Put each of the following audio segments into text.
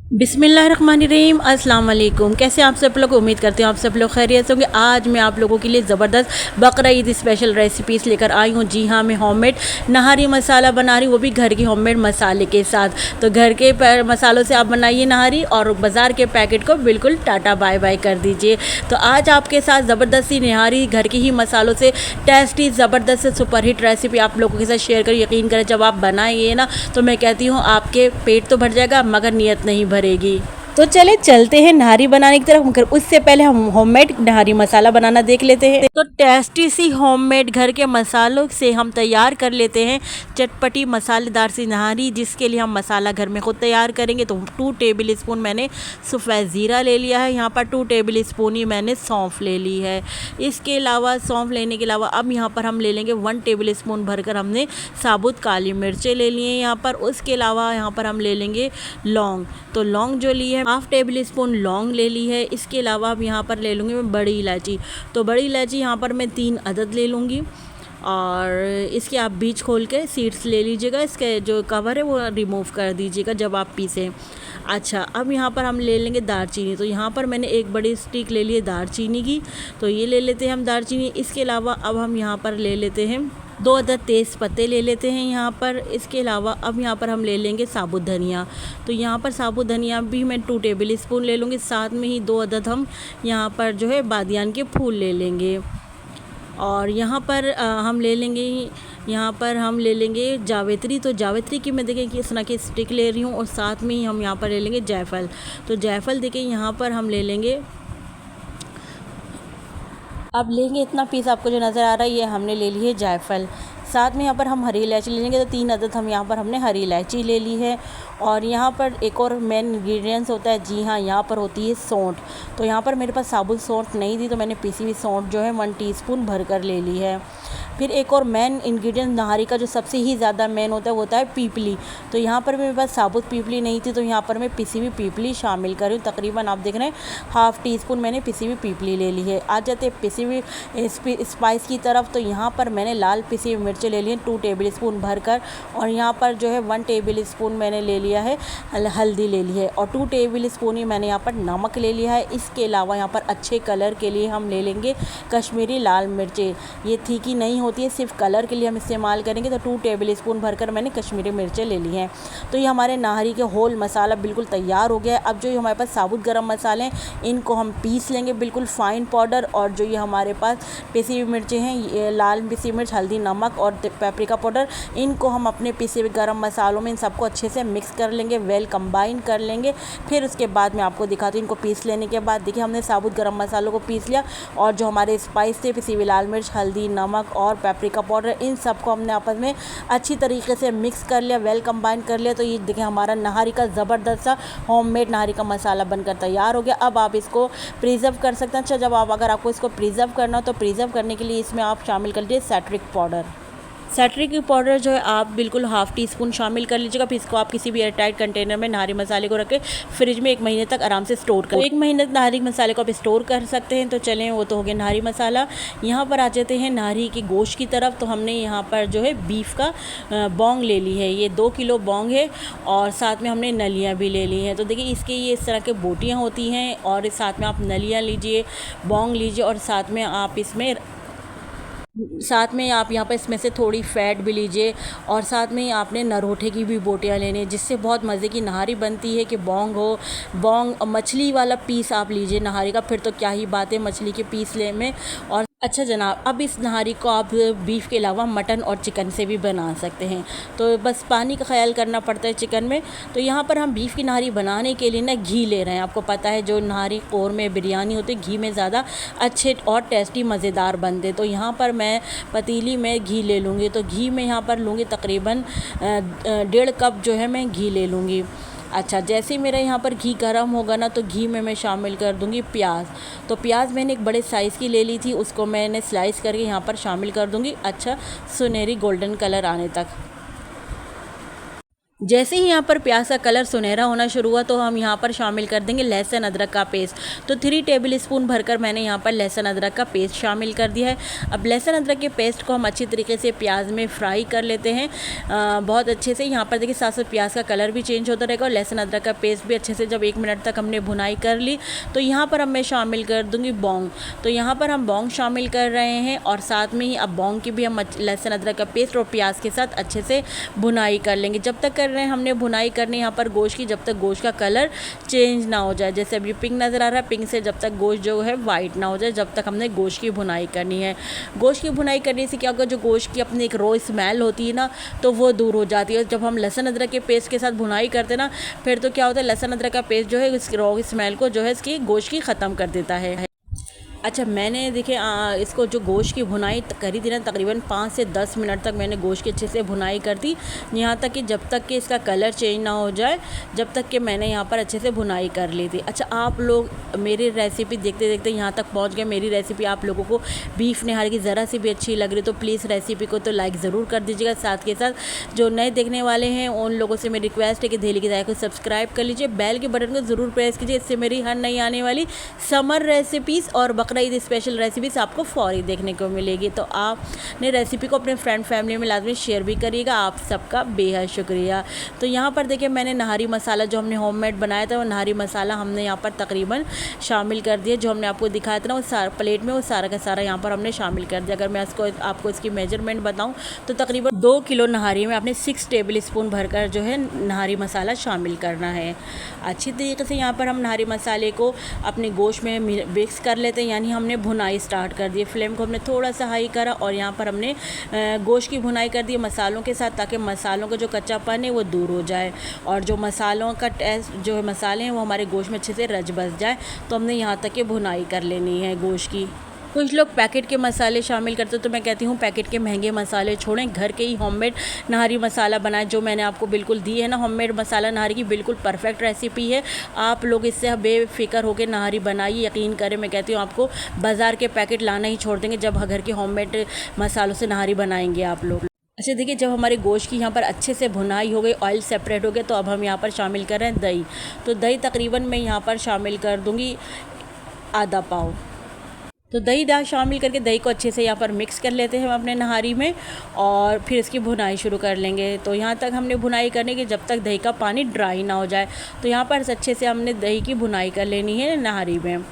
बिस्मिल्लाहिर्रहमानिर्रहीम, अस्सलाम वालेकुम। कैसे आप सब लोग? उम्मीद करते हैं आप सब लोग खैरियत होंगे। आज मैं आप लोगों के लिए ज़बरदस्त बकरा ईद स्पेशल रेसिपीज़ लेकर आई हूँ। जी हाँ, मैं होममेड नहारी मसाला बना रही हूँ, वो भी घर के होममेड मसाले के साथ। तो घर के मसालों से आप बनाइए नहारी और बाज़ार के पैकेट को बिल्कुल टाटा बाय बाय कर दीजिए। तो आज आपके साथ ज़बरदस्ती नहारी घर के ही मसालों से टेस्टी ज़बरदस्त सुपरहिट रेसिपी आप लोगों के साथ शेयर कर। यकीन करें, जब आप बनाइए ना तो मैं कहती हूँ आपके पेट तो भर जाएगा मगर नीयत नहीं भरेगी। तो चले चलते हैं नहारी बनाने की तरफ, मगर उससे पहले हम होममेड नहारी मसाला बनाना देख लेते हैं। तो टेस्टी सी होममेड घर के मसालों से हम तैयार कर लेते हैं चटपटी मसालेदार सी नहारी, जिसके लिए हम मसाला घर में खुद तैयार करेंगे। तो 2 टेबल स्पून मैंने सफ़ेद ज़ीरा ले लिया है, यहाँ पर 2 टेबल स्पून ही मैंने सौंफ ले ली है। इसके अलावा सौंफ लेने के अलावा अब यहाँ पर हम ले लेंगे 1 टेबल स्पून भरकर हमने साबुत काली मिर्चें ले ली हैं यहाँ पर। उसके अलावा यहाँ पर हम ले लेंगे लौंग। तो लौंग जो ली है 1/2 टेबल स्पून लौंग ले ली है। इसके अलावा अब यहाँ पर ले लूँगी मैं बड़ी इलायची। तो बड़ी इलायची यहाँ पर मैं 3 अदद ले लूँगी और इसके आप बीज खोल के सीड्स ले लीजिएगा। इसके जो कवर है वो रिमूव कर दीजिएगा जब आप पीसें। अच्छा, अब यहाँ पर हम ले लेंगे दालचीनी। तो यहाँ पर मैंने एक बड़ी स्टिक ले ली है दालचीनी की, तो ये ले लेते हैं हम दालचीनी। इसके अलावा अब हम यहाँ पर ले लेते हैं 2 अदद तेज़ पत्ते ले लेते हैं यहाँ पर। इसके अलावा अब यहाँ पर हम ले लेंगे साबुत धनिया। तो यहाँ पर साबुत धनिया भी मैं 2 टेबल स्पून ले लूँगी। साथ में ही 2 अदद हम यहाँ पर जो है बादियान के फूल ले लेंगे। और यहाँ पर हम ले लेंगे जावित्री। तो जावित्री की मैं देखिए किस तरह की स्टिक ले रही हूँ और साथ में ही हम यहाँ पर ले लेंगे जायफल। तो जायफल देखिए यहाँ पर हम ले लेंगे, अब लेंगे इतना पीस आपको जो नज़र आ रहा है, ये हमने ले ली है जायफल। साथ में यहाँ पर हम हरी इलायची ले लेंगे। तो 3 अदद हम यहाँ पर हमने हरी इलायची ले ली है। और यहाँ पर एक और मेन इंग्रेडिएंट्स होता है, जी हाँ, यहाँ पर होती है सौंठ। तो यहाँ पर मेरे पास साबुत सौंठ नहीं थी, तो मैंने पीसी हुई सौंठ जो है 1 टीस्पून भर कर ले ली है। फिर एक और मेन इंग्रेडिएंट नहारी का जो सबसे ही ज़्यादा मेन होता है वो होता है पीपली। तो यहाँ पर मेरे पास साबुत पीपली नहीं थी, तो यहाँ पर मैं पिसी हुई पीपली शामिल कर रही हूँ। तकरीबन आप देख रहे हैं 1/2 टीस्पून मैंने पिसी हुई पीपली ले ली है। आ जाते हैं पिसी हुई स्पाइस की तरफ। तो यहाँ पर मैंने लाल पिसी हुई मिर्चें ले ली हैं 2 टेबल स्पून भर कर। और यहाँ पर जो है 1 टेबल स्पून मैंने ले लिया है हल्दी ले ली है और 2 टेबल स्पून ही मैंने यहाँ पर नमक ले लिया है। इसके अलावा यहाँ पर अच्छे कलर के लिए हम ले लेंगे कश्मीरी लाल मिर्चें। ये तीखी नहीं होती है, सिर्फ कलर के लिए हम इस्तेमाल करेंगे। तो 2 टेबल स्पून भरकर मैंने कश्मीरी मिर्चें ले ली हैं। तो ये हमारे नहारी के होल मसाला बिल्कुल तैयार हो गया है। अब जो ये हमारे पास साबुत गरम मसाले हैं इनको हम पीस लेंगे बिल्कुल फ़ाइन पाउडर। और जो ये हमारे पास पिसी हुई मिर्चें हैं, ये लाल पिसी मिर्च, हल्दी, नमक और पेपरिका पाउडर, इनको हम अपने पिसे हुए गरम मसालों में इन सबको अच्छे से मिक्स कर लेंगे, वेल कंबाइन कर लेंगे। फिर उसके बाद मैं आपको दिखाती हूँ। इनको पीस लेने के बाद देखिए हमने साबुत गरम मसालों को पीस लिया और जो हमारे स्पाइस थे पिसी हुई लाल मिर्च, हल्दी, नमक और पेपरिका पाउडर, इन सबको हमने आपस में अच्छी तरीके से मिक्स कर लिया, वेल कंबाइन कर लिया। तो ये देखिए हमारा नहारी का ज़बरदस्त सा होममेड नहारी का मसाला बनकर तैयार हो गया। अब आप इसको प्रिजर्व कर सकते हैं। अच्छा, अगर आपको इसको प्रिजर्व करना हो तो प्रिजर्व करने के लिए इसमें आप शामिल कर लीजिए सैट्रिक पाउडर। सैट्रिक पाउडर जो है आप बिल्कुल 1/2 टीस्पून शामिल कर लीजिएगा। फिर इसको आप किसी भी एयरटाइट कंटेनर में नहारी मसाले को रख के फ्रिज में 1 महीने तक आराम से स्टोर कर 1 महीने तक नहारी मसाले को आप स्टोर कर सकते हैं। तो चलें, वो तो हो गया नहारी मसाला। यहाँ पर आ जाते हैं नहारी की गोश्त की तरफ। तो हमने यहाँ पर जो है बीफ का बोंग ले ली है, ये 2 किलो बोंग है और साथ में हमने नलियाँ भी ले ली हैं। तो देखिए इसके ये इस तरह के बोटियाँ होती हैं और साथ में आप नलियाँ लीजिए, बोंग लीजिए और साथ में आप यहाँ पर इसमें से थोड़ी फ़ैट भी लीजिए। और साथ में आपने नरोठे की भी बोटियाँ लेनी है, जिससे बहुत मज़े की नहारी बनती है। कि बोंग मछली वाला पीस आप लीजिए नहारी का, फिर तो क्या ही बात है मछली के पीस ले में। और अच्छा जनाब, अब इस नहारी को आप बीफ के अलावा मटन और चिकन से भी बना सकते हैं। तो बस पानी का ख्याल करना पड़ता है चिकन में। तो यहाँ पर हम बीफ की नहारी बनाने के लिए ना घी ले रहे हैं। आपको पता है जो नहारी कौरमे बिरयानी होती है घी में ज़्यादा अच्छे और टेस्टी मज़ेदार बनते। तो यहाँ पर मैं पतीली में घी ले लूँगी। तो घी में यहाँ पर लूँगी तकरीबन 1.5 कप जो है मैं घी ले लूँगी। अच्छा, जैसे ही मेरा यहाँ पर घी गर्म होगा ना तो घी में मैं शामिल कर दूँगी प्याज। तो प्याज मैंने एक बड़े साइज़ की ले ली थी, उसको मैंने स्लाइस करके यहाँ पर शामिल कर दूँगी, अच्छा सुनहरी गोल्डन कलर आने तक। जैसे ही यहाँ पर प्याज का कलर सुनहरा होना शुरू हुआ तो हम यहाँ पर शामिल कर देंगे लहसुन अदरक का पेस्ट। तो 3 टेबल स्पून भरकर मैंने यहाँ पर लहसुन अदरक का पेस्ट शामिल कर दिया है। अब लहसुन अदरक के पेस्ट को हम अच्छी तरीके से प्याज में फ्राई कर लेते हैं बहुत अच्छे से। यहाँ पर देखिए साथ साथ प्याज का कलर भी चेंज होता रहेगा और लहसुन अदरक का पेस्ट भी अच्छे से जब 1 मिनट तक हमने भुनाई कर ली तो यहाँ पर अब मैं शामिल कर दूँगी बौंग। तो यहाँ पर हम बौंग शामिल कर रहे हैं और साथ में ही अब बौंग की भी हम लहसुन अदरक का पेस्ट और प्याज के साथ अच्छे से भुनाई कर लेंगे। जब तक कर रहे हैं हमने भुनाई करनी यहाँ पर गोश्त की, जब तक गोश्त का कलर चेंज ना हो जाए। जैसे अभी पिंक नज़र आ रहा है, पिंक से जब तक गोश्त जो है वाइट ना हो जाए, जब तक हमने गोश्त की भुनाई करनी है। गोश्त की भुनाई करने से क्या होगा, जो गोश्त की अपनी एक रॉ स्मेल होती है ना, तो वो दूर हो जाती है। जब हम लहसुन अदरक के पेस्ट के साथ भुनाई करते हैं ना, फिर तो क्या होता है, लहसुन अदरक का पेस्ट जो है इस रॉ स्मेल को जो है इसकी गोश्त की ख़त्म कर देता है। अच्छा, मैंने देखिए इसको जो गोश्त की भुनाई करी थी ना, तकरीबन 5 से 10 मिनट तक मैंने गोश्त की अच्छे से भुनाई कर दी, यहाँ तक कि जब तक कि इसका कलर चेंज ना हो जाए, जब तक कि मैंने यहाँ पर अच्छे से भुनाई कर ली थी। अच्छा, आप लोग मेरी रेसिपी देखते देखते यहाँ तक पहुँच गए। मेरी रेसिपी आप लोगों को बीफ निहारी की ज़रा सी भी अच्छी लग रही तो प्लीज़ रेसिपी को तो लाइक ज़रूर कर दीजिएगा। साथ के साथ जो नए देखने वाले हैं उन लोगों से मेरी रिक्वेस्ट है कि डेली की को सब्सक्राइब कर लीजिए, बेल के बटन को ज़रूर प्रेस कीजिए। इससे मेरी हर नई आने वाली समर रेसिपीज़ और बकरा ईद स्पेशल रेसिपीज़ आपको फौरी देखने को मिलेगी। तो आपने रेसिपी को अपने फ्रेंड फैमिली में लाजमी शेयर भी करिएगा। आप सबका बेहद शुक्रिया। तो यहाँ पर देखिए मैंने नहारी मसाला जो हमने होममेड बनाया था, वो नहारी मसाला हमने यहाँ पर तकरीबन शामिल कर दिया। जो हमने आपको दिखाया था ना, वो सारा प्लेट में वो सारा का सारा यहाँ पर हमने शामिल कर दिया। अगर मैं आपको इसकी मेजरमेंट बताऊँ तो तकरीबन 2 किलो नहारी में आपने 6 टेबल स्पून भरकर जो है नहारी मसाला शामिल करना है। अच्छी तरीके से यहाँ पर हम नहारी मसाले को अपने गोश्त में मिक्स कर लेते हैं, यानी हमने भुनाई स्टार्ट कर दी। फ्लेम को हमने थोड़ा सा हाई करा और यहाँ पर हमने गोश्त की भुनाई कर दी मसालों के साथ, ताकि मसालों का जो कच्चापन है वो दूर हो जाए और जो मसालों का टेस्ट जो है मसाले हैं वो हमारे गोश्त में अच्छे से रच बस जाए। तो हमने यहाँ तक कि भुनाई कर लेनी है गोश्त की। कुछ लोग पैकेट के मसाले शामिल करते, तो मैं कहती हूँ पैकेट के महंगे मसाले छोड़ें, घर के ही होममेड नहारी मसाला बनाएं। जो मैंने आपको बिल्कुल दी है ना, होममेड मसाला नहारी की बिल्कुल परफेक्ट रेसिपी है। आप लोग इससे बेफिक्र होकर नहारी बनाइए। यकीन करें, मैं कहती हूँ आपको बाज़ार के पैकेट लाना ही छोड़ देंगे जब घर के होममेड मसालों से नहारी बनाएंगे आप लोग। अच्छा देखिए, जब हमारे गोश्त की यहाँ पर अच्छे से भुनाई हो गई, ऑयल सेपरेट हो गया, तो अब हम यहाँ पर शामिल कर रहे हैं दही। तो दही तकरीबन मैं यहाँ पर शामिल कर दूँगी आधा पाव। तो दही शामिल करके दही को अच्छे से यहाँ पर मिक्स कर लेते हैं हम अपने नहारी में और फिर इसकी भुनाई शुरू कर लेंगे। तो यहाँ तक हमने भुनाई करने की जब तक दही का पानी ड्राई ना हो जाए। तो यहाँ पर अच्छे से हमने दही की भुनाई कर लेनी है नहारी में।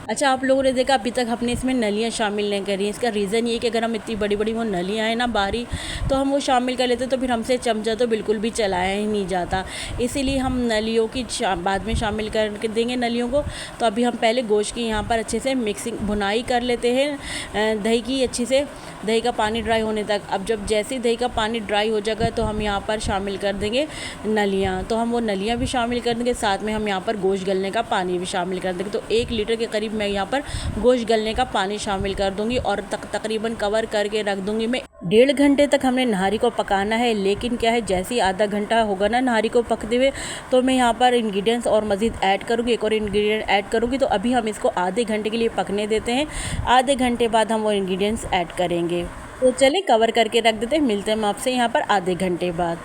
अच्छा, आप लोगों ने देखा अभी तक हमने इसमें नलियाँ शामिल नहीं करी। इसका रीज़न ये है कि अगर हम इतनी बड़ी बड़ी वो नलियाँ हैं ना बाहरी, तो हम वो शामिल कर लेते तो फिर हमसे चमचा तो बिल्कुल भी चलाया ही नहीं जाता। इसीलिए हम नलियों की बाद में शामिल कर देंगे नलियों को। तो अभी हम पहले गोश्त की यहाँ पर अच्छे से मिक्सिंग भुनाई कर लेते हैं दही की अच्छे से, दही का पानी ड्राई होने तक। अब जब जैसे ही दही का पानी ड्राई हो जाएगा तो हम यहाँ पर शामिल कर देंगे नलियाँ। तो हम वो नलियाँ भी शामिल कर देंगे, साथ में हम यहाँ पर गोश्त गलने का पानी भी शामिल कर देंगे। तो 1 लीटर के करीब मैं यहाँ पर गोश्त गलने का पानी शामिल कर दूंगी और तकरीबन कवर करके रख दूंगी मैं। 1.5 घंटे तक हमने नहारी को पकाना है। लेकिन क्या है, जैसे ही आधा घंटा होगा ना नहारी को पकते हुए, तो मैं यहाँ पर इंग्रेडिएंट्स और मज़ीद ऐड करूँगी, एक और इंग्रेडिएंट ऐड करूँगी। तो अभी हम इसको आधे घंटे के लिए पकने देते हैं। आधे घंटे बाद हम वो इंग्रेडिएंट्स ऐड करेंगे। तो चलिए कवर करके रख देते हैं, मिलते हैं हम आपसे यहाँ पर आधे घंटे बाद।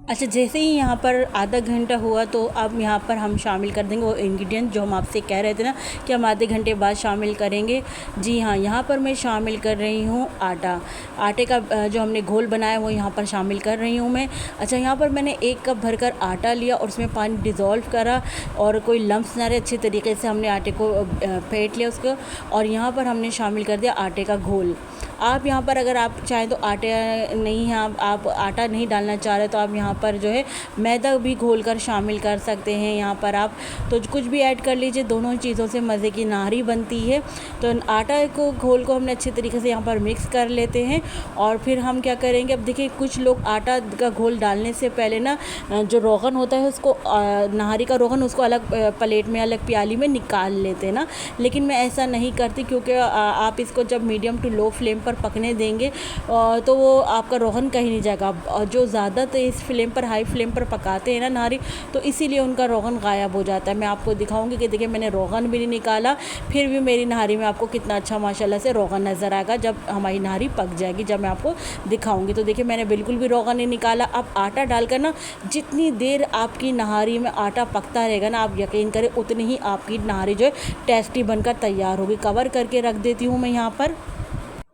अच्छा, जैसे ही यहाँ पर आधा घंटा हुआ तो अब यहाँ पर हम शामिल कर देंगे वो इंग्रेडिएंट जो हम आपसे कह रहे थे ना कि हम आधे घंटे बाद शामिल करेंगे। जी हाँ, यहाँ पर मैं शामिल कर रही हूँ आटा। आटे का जो हमने घोल बनाया वो यहाँ पर शामिल कर रही हूँ मैं। अच्छा, यहाँ पर मैंने 1 कप भरकर आटा लिया और उसमें पानी डिज़ोल्व करा और कोई लम्स ना रहे, अच्छे तरीके से हमने आटे को फेंट लिया उसको। और यहाँ पर हमने शामिल कर दिया आटे का घोल। आप यहाँ पर अगर आप चाहें तो आटे नहीं है, आप आटा नहीं डालना चाह रहे तो आप यहाँ पर जो है मैदा भी घोल कर शामिल कर सकते हैं। यहाँ पर आप तो कुछ भी ऐड कर लीजिए, दोनों चीज़ों से मज़े की नहारी बनती है। तो आटा को घोल को हमने अच्छे तरीके से यहाँ पर मिक्स कर लेते हैं और फिर हम क्या करेंगे, अब देखिए कुछ लोग आटा का घोल डालने से पहले ना जो रोगन होता है उसको नहारी का रोगन उसको अलग प्लेट में अलग प्याली में निकाल लेते हैं ना। लेकिन मैं ऐसा नहीं करती, क्योंकि आप इसको जब मीडियम टू लो फ्लेम पर पकने देंगे तो वो आपका रोगन कहीं नहीं जाएगा। और जो ज़्यादा तेज़ फ्लेम फ्लेम पर, हाई फ्लेम पर पकाते हैं ना नहारी, तो इसीलिए उनका रोगन गायब हो जाता है। मैं आपको दिखाऊंगी कि देखिए मैंने रोगन भी नहीं निकाला, फिर भी मेरी नहारी में आपको कितना अच्छा माशाल्लाह से रोगन नज़र आएगा जब हमारी नहारी पक जाएगी, जब मैं आपको दिखाऊंगी। तो देखिए मैंने बिल्कुल भी रोगन नहीं निकाला। अब आटा डालकर ना जितनी देर आपकी नहारी में आटा पकता रहेगा ना, आप यकीन करें उतनी ही आपकी नहारी जो है टेस्टी बनकर तैयार होगी। कवर करके रख देती हूँ मैं यहाँ पर,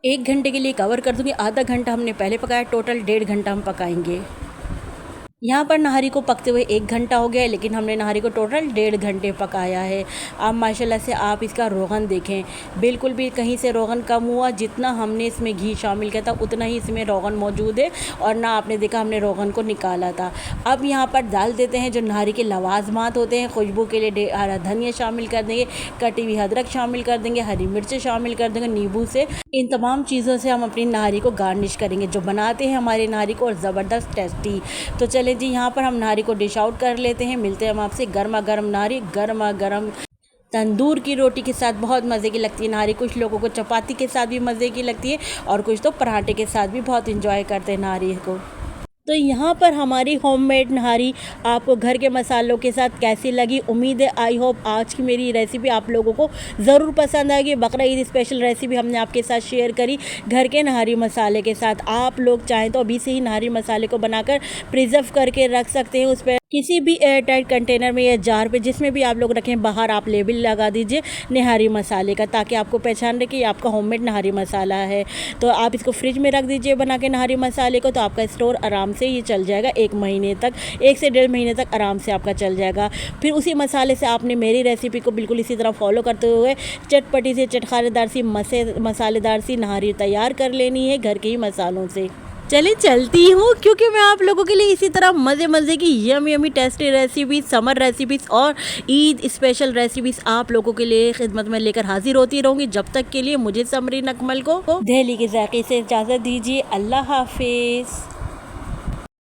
1 घंटे के लिए कवर कर दूँगी। आधा घंटा हमने पहले पकाया, टोटल 1.5 घंटा हम पकाएंगे। यहाँ पर नहारी को पकते हुए 1 घंटा हो गया है, लेकिन हमने नहारी को टोटल 1.5 घंटे पकाया है। अब माशाल्लाह से आप इसका रोगन देखें, बिल्कुल भी कहीं से रोगन कम हुआ, जितना हमने इसमें घी शामिल किया था उतना ही इसमें रोगन मौजूद है, और ना आपने देखा हमने रोगन को निकाला था। अब यहाँ पर डाल देते हैं जो नहारी के लवाजमात होते हैं। खुशबू के लिए हरा धनिया शामिल कर देंगे, कटी हुई अदरक शामिल कर देंगे, हरी मिर्चें शामिल कर देंगे, नींबू से। इन तमाम चीज़ों से हम अपनी नहारी को गार्निश करेंगे, जो बनाते हैं हमारी नहारी को और ज़बरदस्त टेस्टी। तो चलें जी, यहाँ पर हम नहारी को डिश आउट कर लेते हैं। मिलते हैं हम आपसे गर्मा गर्म नहारी, गर्मा गर्म तंदूर की रोटी के साथ। बहुत मज़े की लगती है नहारी, कुछ लोगों को चपाती के साथ भी मज़े की लगती है, और कुछ तो पराठे के साथ भी बहुत इंजॉय करते हैं नहारी को। तो यहाँ पर हमारी होममेड नहारी आपको घर के मसालों के साथ कैसी लगी? उम्मीद है, आई होप आज की मेरी रेसिपी आप लोगों को ज़रूर पसंद आएगी। बकरा ईद स्पेशल रेसिपी हमने आपके साथ शेयर करी घर के नहारी मसाले के साथ। आप लोग चाहें तो अभी से ही नहारी मसाले को बनाकर प्रिजर्व करके रख सकते हैं। उस पर किसी भी एयर टाइट कंटेनर में या जार पे, जिसमें भी आप लोग रखें, बाहर आप लेबल लगा दीजिए नहारी मसाले का, ताकि आपको पहचान रहे कि ये आपका होममेड नहारी मसाला है। तो आप इसको फ्रिज में रख दीजिए बना के नहारी मसाले को, तो आपका स्टोर आराम से ये चल जाएगा 1 महीने तक, 1 से 1.5 महीने तक आराम से आपका चल जाएगा। फिर उसी मसाले से आपने मेरी रेसिपी को बिल्कुल इसी तरह फॉलो करते हुए चटपटी सी, चटखारेदार सी, मसालेदार सी नहारी तैयार कर लेनी है घर के ही मसालों से। चलिए चलती हूँ, क्योंकि मैं आप लोगों के लिए इसी तरह मज़े मज़े की yummy tasty recipes, summer recipes और ईद स्पेशल रेसिपीज़ आप लोगों के लिए खिदमत में लेकर हाजिर होती रहूँगी। जब तक के लिए मुझे समरीन अकमल को दिल्ली के ज़ायक़े से इजाज़त दीजिए। अल्लाह हाफिज़।